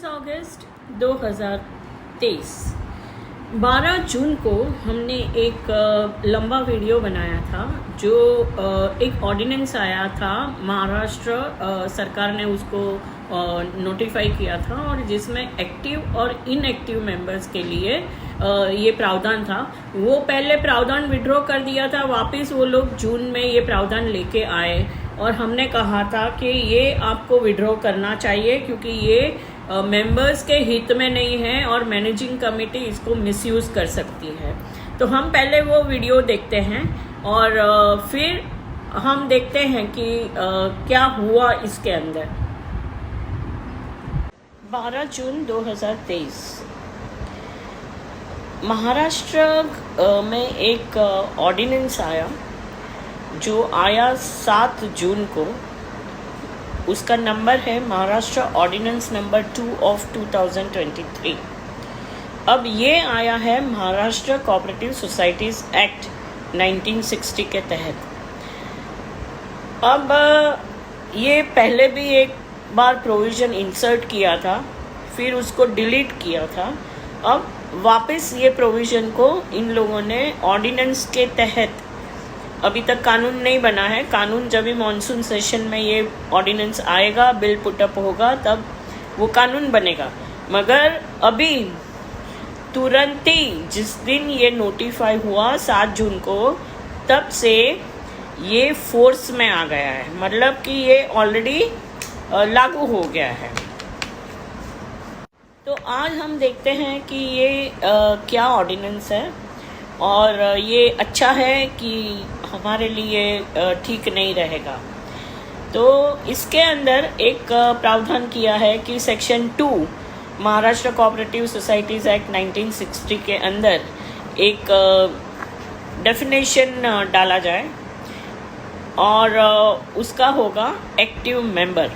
21 अगस्त 2023 12 जून को हमने एक लंबा वीडियो बनाया था जो एक ऑर्डिनेंस आया था। महाराष्ट्र सरकार ने उसको नोटिफाई किया था और जिसमें एक्टिव और इनएक्टिव मेंबर्स के लिए ये प्रावधान था। वो पहले प्रावधान विड्रॉ कर दिया था, वापस वो लोग जून में ये प्रावधान लेके आए और हमने कहा था कि ये आपको विड्रॉ करना चाहिए क्योंकि ये मेंबर्स के हित में नहीं है और मैनेजिंग कमेटी इसको मिसयूज कर सकती है। तो हम पहले वो वीडियो देखते हैं और फिर हम देखते हैं कि क्या हुआ इसके अंदर। 12 जून 2023 महाराष्ट्र में एक ऑर्डिनेंस आया जो आया 7 जून को। उसका नंबर है महाराष्ट्र ऑर्डिनेंस नंबर 2 ऑफ 2023। अब ये आया है महाराष्ट्र कोऑपरेटिव सोसाइटीज एक्ट 1960 के तहत। अब ये पहले भी एक बार प्रोविज़न इंसर्ट किया था, फिर उसको डिलीट किया था। अब वापस ये प्रोविज़न को इन लोगों ने ऑर्डिनेंस के तहत, अभी तक कानून नहीं बना है, कानून जब भी मॉनसून सेशन में ये ऑर्डिनेंस आएगा, बिल पुटअप होगा, तब वो कानून बनेगा। मगर अभी तुरंत ही जिस दिन ये नोटिफाई हुआ 7 जून को, तब से ये फोर्स में आ गया है, मतलब कि ये ऑलरेडी लागू हो गया है। तो आज हम देखते हैं कि ये क्या ऑर्डिनेंस है और ये अच्छा है कि हमारे लिए ठीक नहीं रहेगा। तो इसके अंदर एक प्रावधान किया है कि section 2 Maharashtra cooperative societies act 1960 के अंदर एक डेफिनेशन डाला जाए और उसका होगा एक्टिव मेंबर।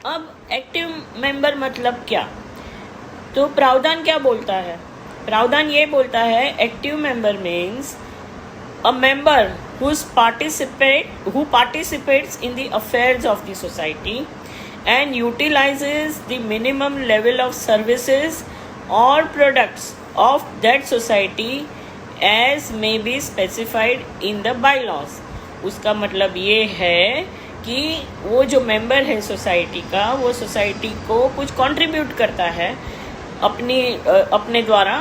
अब एक्टिव मेंबर मतलब क्या? तो प्रावधान क्या बोलता है? प्रावधान ये बोलता है active member means a member who participates in the affairs of the society and utilizes the minimum level of services or products of that society as may be specified in the bylaws। उसका मतलब ये है कि वो जो member है society का, वो सोसाइटी को कुछ कंट्रीब्यूट करता है अपने द्वारा,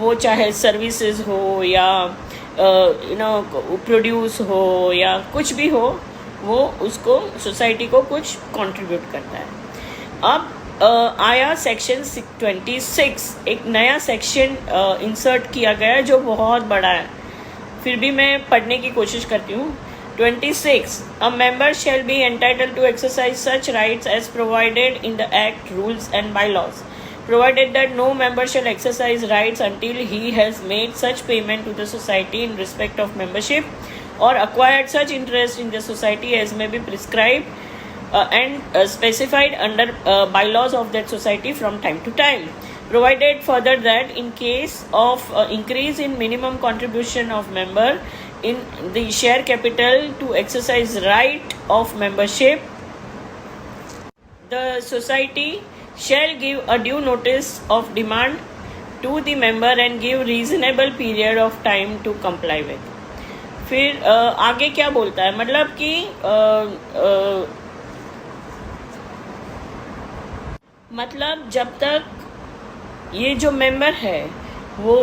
वो चाहे सर्विसेज हो या प्रोड्यूस हो या कुछ भी हो, वो उसको सोसाइटी को कुछ कंट्रीब्यूट करता है। अब आया सेक्शन 26, एक नया सेक्शन इंसर्ट किया गया है जो बहुत बड़ा है, फिर भी मैं पढ़ने की कोशिश करती हूँ। 26 A member shall be entitled to exercise such rights as provided in the Act, rules and bylaws, provided that no member shall exercise rights until he has made such payment to the society in respect of membership or acquired such interest in the society as may be prescribed and specified under bylaws of that society from time to time. Provided further that in case of increase in minimum contribution of member in the share capital to exercise right of membership, the society shall give a due notice of demand to the member and give reasonable period of time to comply with। फिर आगे क्या बोलता है, मतलब कि मतलब जब तक ये जो मेंबर है वो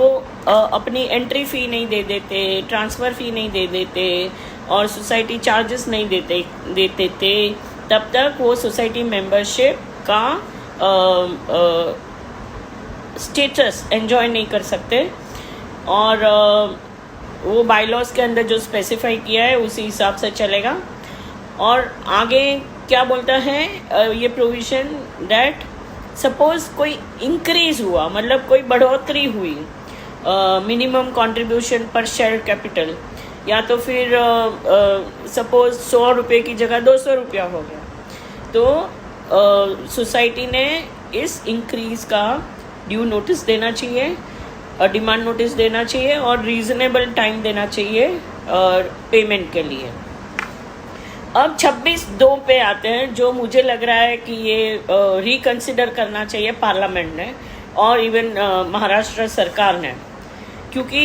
अपनी एंट्री फ़ी नहीं दे देते, ट्रांसफ़र फ़ी नहीं दे देते और सोसाइटी चार्जेस नहीं देते थे, तब तक वो सोसाइटी मेंबरशिप का स्टेटस एंजॉय नहीं कर सकते और वो बायलॉज के अंदर जो स्पेसिफाई किया है उसी हिसाब से चलेगा। और आगे क्या बोलता है ये प्रोविज़न, दैट सपोज कोई इंक्रीज हुआ, मतलब कोई बढ़ोतरी हुई मिनिमम कंट्रीब्यूशन पर शेयर कैपिटल, या तो फिर सपोज 100 रुपये की जगह 200 रुपया हो गया, तो सोसाइटी ने इस इंक्रीज का ड्यू नोटिस देना चाहिए, डिमांड नोटिस देना चाहिए और रीज़नेबल टाइम देना चाहिए पेमेंट के लिए। अब 26(2) पे आते हैं, जो मुझे लग रहा है कि ये रिकंसिडर करना चाहिए पार्लियामेंट ने और इवन महाराष्ट्र सरकार ने, क्योंकि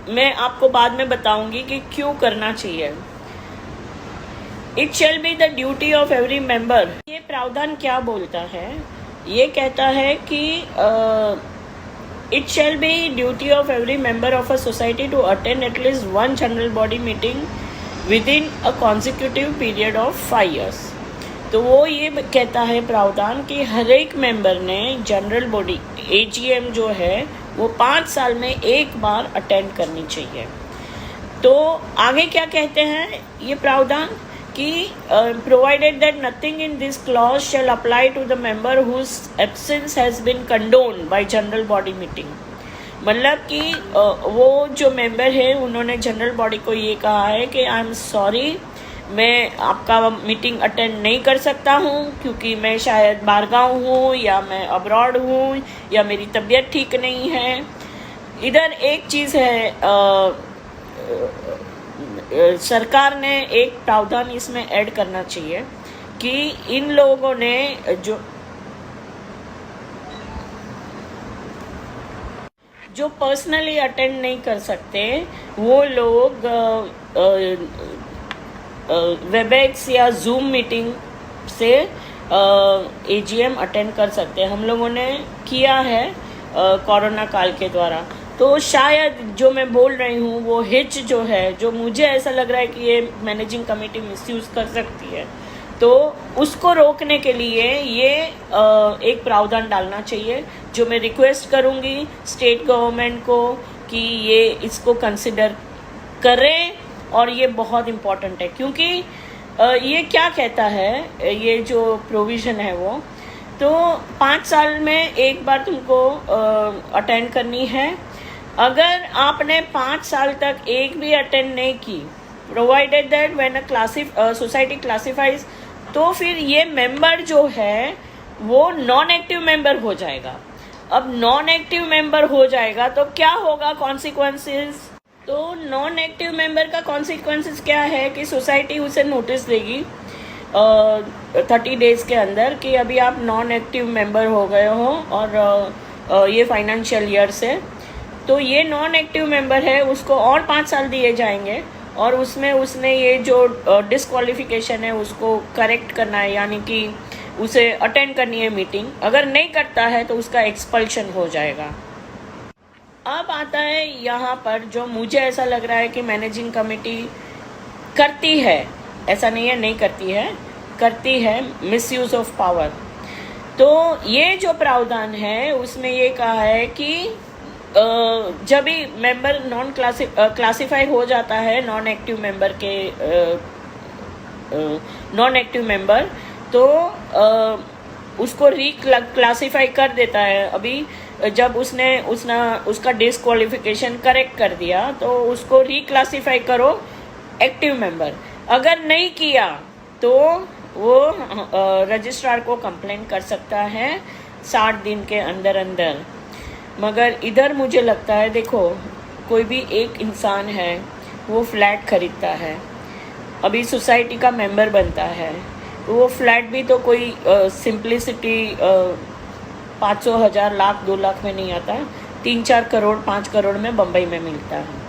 मैं आपको बाद में बताऊंगी कि क्यों करना चाहिए। It shall be the duty of every member. ये प्रावधान क्या बोलता है? ये कहता है कि it shall be duty of every member of a society to attend at least one general body meeting within a consecutive period of 5 years। तो वो ये कहता है प्रावधान कि हर एक मेंबर ने जनरल बॉडी AGM जो है वो 5 साल में एक बार अटेंड करनी चाहिए। तो आगे क्या कहते हैं ये प्रावधान कि provided that nothing in this clause shall apply to the member whose absence has been condoned by general body meeting. मतलब कि वो जो मेंबर है उन्होंने जनरल बॉडी को ये कहा है कि आई एम सॉरी, मैं आपका मीटिंग अटेंड नहीं कर सकता हूँ क्योंकि मैं शायद बाहरगाँव हूँ या मैं अब्रॉड हूँ या मेरी तबीयत ठीक नहीं है। इधर एक चीज़ है, सरकार ने एक प्रावधान इसमें ऐड करना चाहिए कि इन लोगों ने जो पर्सनली अटेंड नहीं कर सकते वो लोग वेबएक्स या जूम मीटिंग से AGM अटेंड कर सकते हैं। हम लोगों ने किया है कोरोना काल के द्वारा। तो शायद जो मैं बोल रही हूँ वो हिच जो है, जो मुझे ऐसा लग रहा है कि ये मैनेजिंग कमेटी मिसयूज़ कर सकती है, तो उसको रोकने के लिए ये एक प्रावधान डालना चाहिए, जो मैं रिक्वेस्ट करूँगी स्टेट गवर्नमेंट को कि ये इसको कंसिडर करें। और ये बहुत इम्पॉर्टेंट है क्योंकि ये क्या कहता है, ये जो प्रोविज़न है वो तो 5 साल में एक बार तुमको अटेंड करनी है। अगर आपने 5 साल तक एक भी अटेंड नहीं की, provided that when a society classifies, तो फिर ये मेंबर जो है वो नॉन एक्टिव मेंबर हो जाएगा। अब नॉन एक्टिव मेंबर हो जाएगा तो क्या होगा कॉन्सिक्वेंसेस? तो नॉन एक्टिव मेंबर का कॉन्सिक्वेंसेस क्या है कि सोसाइटी उसे नोटिस देगी 30 डेज के अंदर कि अभी आप नॉन एक्टिव मेंबर हो गए हो और ये फाइनेंशियल ईयर से। तो ये नॉन एक्टिव मेंबर है उसको और 5 साल दिए जाएंगे और उसमें उसने ये जो डिस्क्वालिफिकेशन है उसको करेक्ट करना है, यानी कि उसे अटेंड करनी है मीटिंग। अगर नहीं करता है तो उसका एक्सपल्शन हो जाएगा। अब आता है यहाँ पर जो मुझे ऐसा लग रहा है कि मैनेजिंग कमेटी करती है, ऐसा नहीं है नहीं करती है, करती है मिसयूज़ ऑफ पावर। तो ये जो प्रावधान है उसमें ये कहा है कि जब भी मेंबर नॉन क्लासिफाई हो जाता है नॉन एक्टिव मेंबर के नॉन एक्टिव मेंबर, तो उसको क्लासिफाई कर देता है। अभी जब उसका डिस्क्वालिफिकेशन करेक्ट कर दिया तो उसको रिक्लासिफाई करो एक्टिव मेंबर। अगर नहीं किया तो वो रजिस्ट्रार को कंप्लेंट कर सकता है 60 दिन के अंदर अंदर। मगर इधर मुझे लगता है, देखो कोई भी एक इंसान है वो फ्लैट खरीदता है, अभी सोसाइटी का मेंबर बनता है, तो वो फ्लैट भी तो कोई सिंप्लिसिटी 500, 1000, लाख, 2 लाख में नहीं आता, 3-4 करोड़ 5 करोड़ में बम्बई में मिलता है।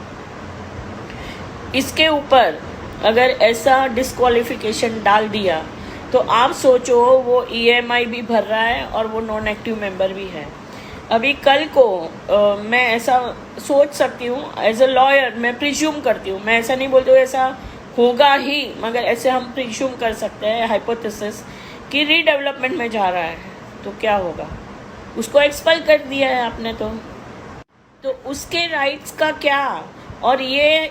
इसके ऊपर अगर ऐसा डिस्क्वालिफिकेशन डाल दिया तो आप सोचो वो EMI भी भर रहा है और वो नॉन एक्टिव मेंबर भी है। अभी कल को मैं ऐसा सोच सकती हूँ एज अ लॉयर, मैं प्रिज्यूम करती हूँ, मैं ऐसा नहीं बोलती हूँ ऐसा होगा ही, मगर ऐसे हम प्रिज्यूम कर सकते हैं हाइपोथेसिस कि रीडेवलपमेंट में जा रहा है तो क्या होगा, उसको एक्सपेल कर दिया है आपने तो उसके राइट्स का क्या। और ये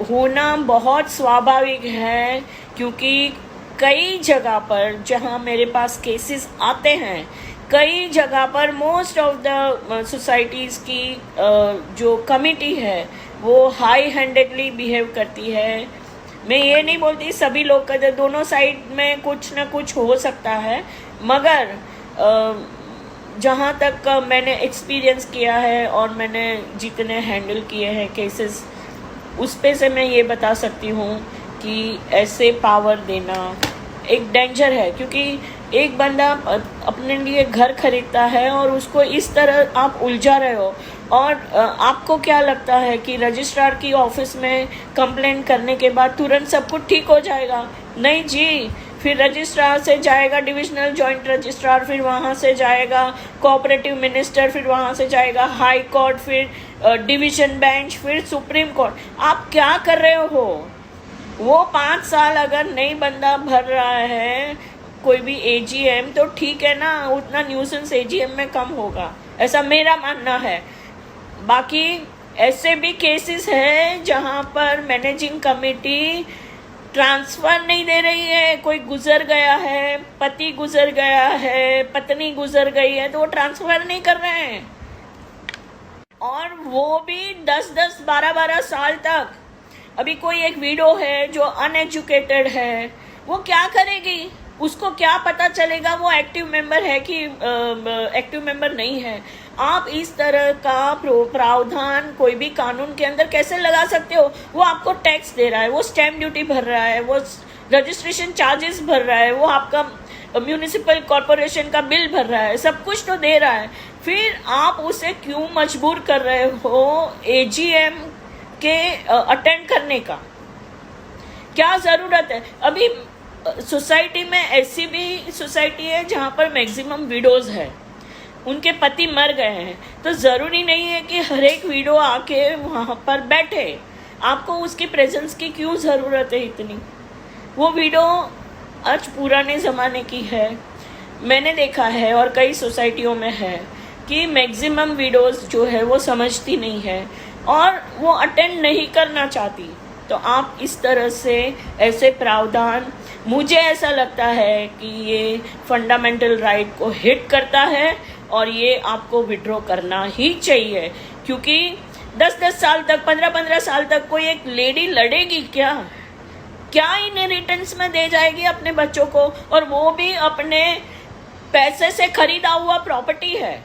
होना बहुत स्वाभाविक है क्योंकि कई जगह पर जहाँ मेरे पास केसेस आते हैं, कई जगह पर मोस्ट ऑफ द सोसाइटीज़ की जो कमिटी है वो हाई हैंडेडली बिहेव करती है। मैं ये नहीं बोलती सभी लोग का, दोनों साइड में कुछ ना कुछ हो सकता है, मगर जहाँ तक मैंने एक्सपीरियंस किया है और मैंने जितने हैंडल किए हैं केसेस, उस पे से मैं ये बता सकती हूँ कि ऐसे पावर देना एक डेंजर है, क्योंकि एक बंदा अपने लिए घर खरीदता है और उसको इस तरह आप उलझा रहे हो। और आपको क्या लगता है कि रजिस्ट्रार की ऑफिस में कंप्लेंट करने के बाद तुरंत सब कुछ ठीक हो जाएगा? नहीं जी, फिर रजिस्ट्रार से जाएगा डिविजनल जॉइंट रजिस्ट्रार, फिर वहाँ से जाएगा कोऑपरेटिव मिनिस्टर, फिर वहाँ से जाएगा हाई कोर्ट, फिर डिवीजन बेंच, फिर सुप्रीम कोर्ट। आप क्या कर रहे हो? वो 5 साल अगर नहीं बंदा भर रहा है कोई भी एजीएम, तो ठीक है ना, उतना न्यूसेंस एजीएम में कम होगा, ऐसा मेरा मानना है। बाकी ऐसे भी केसेस हैं जहाँ पर मैनेजिंग कमेटी ट्रांसफर नहीं दे रही है। कोई गुजर गया है, पति गुजर गया है, पत्नी गुजर गई है, तो वो ट्रांसफर नहीं कर रहे हैं, और वो भी 10-10, 12-12 साल तक। अभी कोई एक विडो है जो अनएजुकेटेड है, वो क्या करेगी? उसको क्या पता चलेगा वो एक्टिव मेंबर है कि एक्टिव मेंबर नहीं है? आप इस तरह का प्रावधान कोई भी कानून के अंदर कैसे लगा सकते हो? वो आपको टैक्स दे रहा है, वो स्टैम्प ड्यूटी भर रहा है, वो रजिस्ट्रेशन चार्जेस भर रहा है, वो आपका म्यूनिसिपल कॉरपोरेशन का बिल भर रहा है, सब कुछ तो दे रहा है। फिर आप उसे क्यों मजबूर कर रहे हो एजीएम के अटेंड करने का? क्या जरूरत है? अभी सोसाइटी में ऐसी भी सोसाइटी है जहाँ पर मैक्सिमम विडोज है, उनके पति मर गए हैं, तो ज़रूरी नहीं है कि हर एक विडो आके वहाँ पर बैठे। आपको उसकी प्रेजेंस की क्यों ज़रूरत है इतनी? वो विडो आज पुराने ज़माने की है, मैंने देखा है, और कई सोसाइटियों में है कि मैक्सिमम विडोज जो है वो समझती नहीं है और वो अटेंड नहीं करना चाहती। तो आप इस तरह से ऐसे प्रावधान, मुझे ऐसा लगता है कि ये फंडामेंटल राइट को हिट करता है, और ये आपको विड्रॉ करना ही चाहिए। क्योंकि 10-10 साल तक, 15-15 साल तक कोई एक लेडी लड़ेगी क्या? क्या इनहेरिटेंस में दे जाएगी अपने बच्चों को? और वो भी अपने पैसे से खरीदा हुआ प्रॉपर्टी है,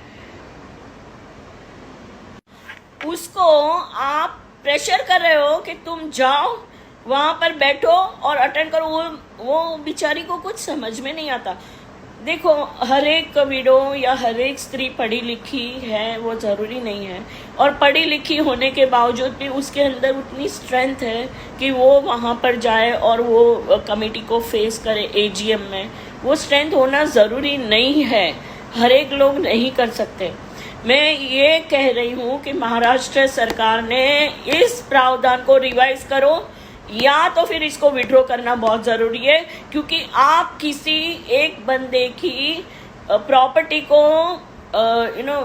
उसको आप प्रेशर कर रहे हो कि तुम जाओ वहाँ पर बैठो और अटेंड करो। वो बेचारी को कुछ समझ में नहीं आता। देखो, हर एक विडो या हर एक स्त्री पढ़ी लिखी है वो ज़रूरी नहीं है, और पढ़ी लिखी होने के बावजूद भी उसके अंदर उतनी स्ट्रेंथ है कि वो वहाँ पर जाए और वो कमेटी को फेस करे एजीएम में। वो स्ट्रेंथ होना ज़रूरी नहीं है, हर एक लोग नहीं कर सकते। मैं ये कह रही हूँ कि महाराष्ट्र सरकार ने इस प्रावधान को रिवाइज करो, या तो फिर इसको विड्रॉ करना बहुत ज़रूरी है, क्योंकि आप किसी एक बंदे की प्रॉपर्टी को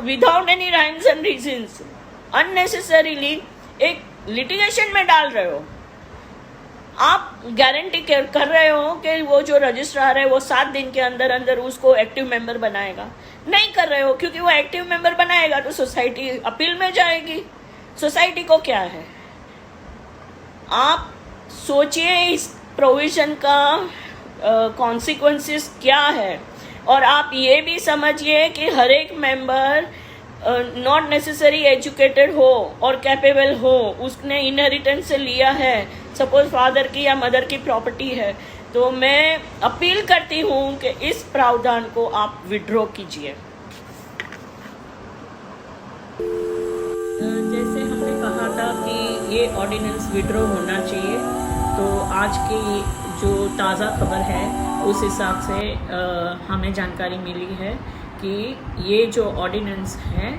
without any rhymes and reasons unnecessarily एक लिटिगेशन में डाल रहे हो। आप गारंटी कर रहे हो कि वो जो रजिस्ट्रार है वो 7 दिन के अंदर अंदर उसको एक्टिव मेंबर बनाएगा? नहीं कर रहे हो, क्योंकि वो एक्टिव मेंबर बनाएगा तो सोसाइटी अपील में जाएगी। सोसाइटी को क्या है? आप सोचिए इस प्रोविजन का कॉन्सिक्वेंसेस क्या है, और आप ये भी समझिए कि हर एक मेंबर नॉट नेसेसरी एजुकेटेड हो और कैपेबल हो, उसने इनहेरिटेंस से लिया है, सपोज फादर की या मदर की प्रॉपर्टी है। तो मैं अपील करती हूँ कि इस प्रावधान को आप विड्रॉ कीजिए। जैसे हमने कहा था कि ये ऑर्डिनेंस विड्रॉ होना चाहिए, तो आज की जो ताज़ा खबर है उस हिसाब से हमें जानकारी मिली है कि ये जो ऑर्डिनेंस है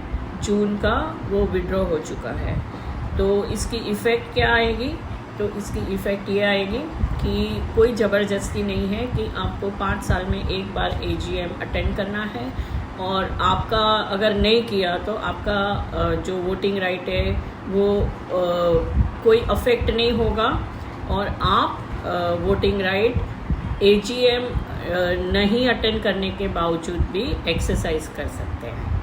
जून का वो विड्रॉ हो चुका है। तो इसकी इफ़ेक्ट क्या आएगी? तो इसकी इफ़ेक्ट ये आएगी कि कोई ज़बरदस्ती नहीं है कि आपको 5 साल में एक बार एजीएम अटेंड करना है, और आपका अगर नहीं किया तो आपका जो वोटिंग राइट है वो कोई अफेक्ट नहीं होगा, और आप वोटिंग राइट एजीएम नहीं अटेंड करने के बावजूद भी एक्सरसाइज कर सकते हैं।